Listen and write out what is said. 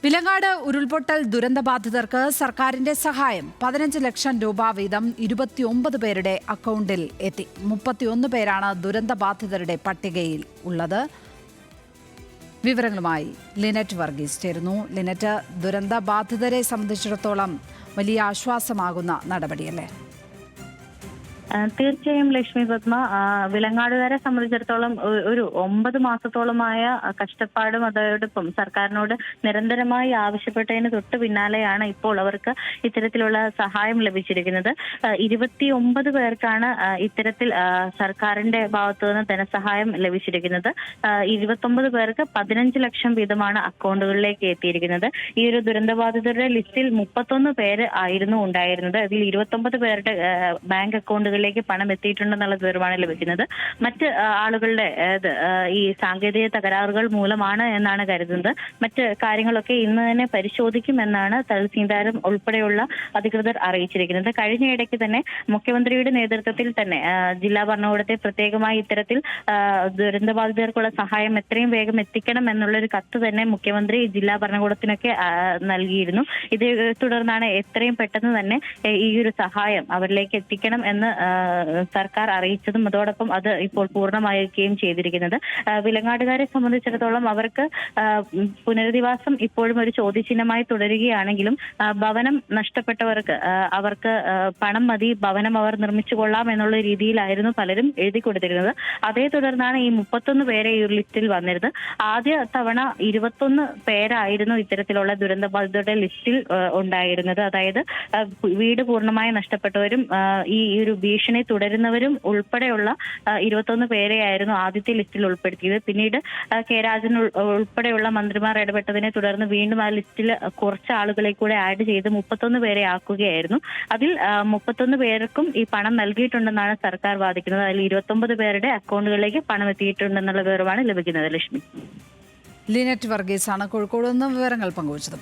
വിലങ്ങാട് ഉരുൾപൊട്ടൽ ദുരന്തബാധിതർക്ക് സർക്കാരിന്റെ സഹായം 15 ലക്ഷം രൂപ വീതം 29 പേരുടെ അക്കൗണ്ടിൽ എത്തി. 31 പേരാണ് ദുരന്തബാധിതരുടെ പട്ടികയിൽ ഉള്ളത്. വിവരങ്ങളുമായി ലിനറ്റ് വർഗീസ് ചേരുന്നു. ലിനറ്റ്, ദുരന്തബാധിതരെ സംബന്ധിച്ചിടത്തോളം വലിയ ആശ്വാസമാകുന്ന നടപടിയല്ലേ? തീർച്ചയായും ലക്ഷ്മി പത്മ, വിലങ്ങാടുകാരെ സംബന്ധിച്ചിടത്തോളം ഒരു 9 മാസത്തോളമായ കഷ്ടപ്പാടും അതോടൊപ്പം സർക്കാരിനോട് നിരന്തരമായി ആവശ്യപ്പെട്ടതിന് തൊട്ട് പിന്നാലെയാണ് ഇപ്പോൾ അവർക്ക് ഇത്തരത്തിലുള്ള സഹായം ലഭിച്ചിരിക്കുന്നത്. 29 പേർക്കാണ് ഇത്തരത്തിൽ സർക്കാരിന്റെ ഭാഗത്തു നിന്ന് ധനസഹായം ലഭിച്ചിരിക്കുന്നത്. 29 പേർക്ക് 15 ലക്ഷം വീതമാണ് അക്കൗണ്ടുകളിലേക്ക് എത്തിയിരിക്കുന്നത്. ഈ ഒരു ദുരന്തബാധിതരുടെ ലിസ്റ്റിൽ 31 പേര് ആയിരുന്നു ഉണ്ടായിരുന്നത്. അതിൽ 29 പേരുടെ ബാങ്ക് അക്കൗണ്ടുകൾ പണം എത്തിയിട്ടുണ്ടെന്നുള്ള വിവരമാണ് ലഭിക്കുന്നത്. മറ്റ് ആളുകളുടെ ഈ സാങ്കേതിക തകരാറുകൾ മൂലമാണ് എന്നാണ് കരുതുന്നത്. മറ്റ് കാര്യങ്ങളൊക്കെ ഇന്ന് തന്നെ പരിശോധിക്കുമെന്നാണ് തഹസീൽദാരും ഉൾപ്പെടെയുള്ള അധികൃതർ അറിയിച്ചിരിക്കുന്നത്. കഴിഞ്ഞ ഇടയ്ക്ക് തന്നെ മുഖ്യമന്ത്രിയുടെ നേതൃത്വത്തിൽ തന്നെ ജില്ലാ ഭരണകൂടത്തെ പ്രത്യേകമായി ഇത്തരത്തിൽ ദുരന്തബാധിതർക്കുള്ള സഹായം എത്രയും വേഗം എത്തിക്കണം എന്നുള്ളൊരു കത്ത് തന്നെ മുഖ്യമന്ത്രി ജില്ലാ ഭരണകൂടത്തിനൊക്കെ നൽകിയിരുന്നു. ഇതേ തുടർന്നാണ് എത്രയും പെട്ടെന്ന് തന്നെ ഈ ഒരു സഹായം അവരിലേക്ക് എത്തിക്കണം എന്ന് സർക്കാർ അറിയിച്ചതും അതോടൊപ്പം അത് ഇപ്പോൾ പൂർണ്ണമാക്കുകയും ചെയ്തിരിക്കുന്നത്. വിലങ്ങാടുകാരെ സംബന്ധിച്ചിടത്തോളം അവർക്ക് പുനരധിവാസം ഇപ്പോഴും ഒരു ചോദ്യചിഹ്നമായി തുടരുകയാണെങ്കിലും ഭവനം നഷ്ടപ്പെട്ടവർക്ക് അവർക്ക് പണം മതി, ഭവനം അവർ നിർമ്മിച്ചു കൊള്ളാം എന്നുള്ള രീതിയിലായിരുന്നു പലരും എഴുതി കൊടുത്തിരുന്നത്. അതേ തുടർന്നാണ് ഈ 31 പേരെ ഈ ലിസ്റ്റിൽ വന്നിരുന്നത്. ആദ്യ തവണ 21 പേരായിരുന്നു ഇത്തരത്തിലുള്ള ദുരന്തബാധിതരുടെ ലിസ്റ്റിൽ ഉണ്ടായിരുന്നത്. അതായത് വീട് പൂർണ്ണമായി നഷ്ടപ്പെട്ടവരും ഈ ഒരു ഭീഷണി തുടരുന്നവരും ഉൾപ്പെടെയുള്ള 21 പേരെയായിരുന്നു ആദ്യത്തെ ലിസ്റ്റിൽ ഉൾപ്പെടുത്തിയത്. പിന്നീട് കെ രാജൻ ഉൾപ്പെടെയുള്ള മന്ത്രിമാർ ഇടപെട്ടതിനെ തുടർന്ന് വീണ്ടും ആ ലിസ്റ്റിൽ കുറച്ച് ആളുകളെ കൂടെ ആഡ് ചെയ്ത് 31 പേരെ ആക്കുകയായിരുന്നു. അതിൽ 31 പേർക്കും ഈ പണം നൽകിയിട്ടുണ്ടെന്നാണ് സർക്കാർ വാദിക്കുന്നത്. അതിൽ 29 പേരുടെ അക്കൗണ്ടുകളിലേക്ക് പണം എത്തിയിട്ടുണ്ടെന്നുള്ള വിവരമാണ് ലഭിക്കുന്നത്. ലക്ഷ്മി. ലിനറ്റ് വർഗീസ് ആണ് കോഴിക്കോട് നിന്ന് വിവരങ്ങൾ പങ്കുവച്ചത്.